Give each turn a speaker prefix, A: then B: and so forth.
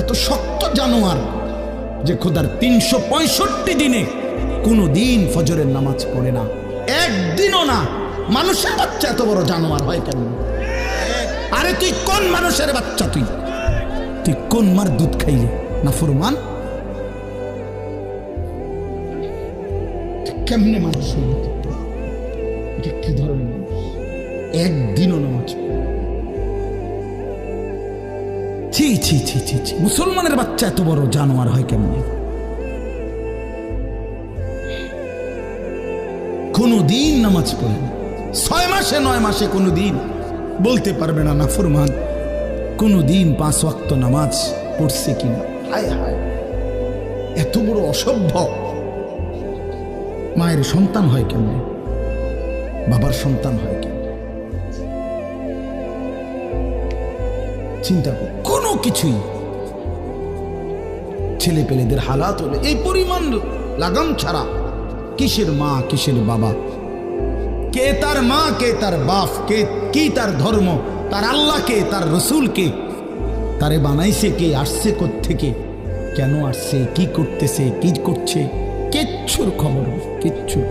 A: এত শক্ত জানোয়ার যে খোদার 365 দিনে কোনো দিন ফজরের নামাজ পড়ে না, একদিনও না। মানুষের বাচ্চা এত বড় জানোয়ার হয় কেন? আরে তুই কোন মানুষের বাচ্চা? তুই কোন মার দুধ খাইলে না ফরমান? কেমনে মানুষ হইল? কি ধরনের মানুষ? একদিনও নামাজ পড়ে? ছি ছি ছি ছি ছি, মুসলমানের বাচ্চা এত বড় জানোয়ার হয় কেমনে? কোনো দিন নামাজ পড়ে না, 6 মাসে 9 মাসে কোনো দিন বলতে পারবে না না ফরমান কোনো দিন 5 ওয়াক্ত নামাজ পড়ছে কিনা। হায় হায়, এত বড় অসভ্য। মায়ের সন্তান হয় কেমনে? বাবার সন্তান হয় কেমনে? চিন্তা কর, কোনো কিছুই ছেলে পেলেদের হালাত হলে এই পরিমাণ লাগাম ছাড়া কিসের মা কিসের বাবা, কে তার মা কে তার বাপ, কে কি তার ধর্ম, তার আল্লাহ কে, তার রসুল কে, তারে বানাইছে কে, আসছে কোত্থেকে, কেন আসছে, কি করতেছে, কি করছে, কিচ্ছুর খবর, কিচ্ছুর।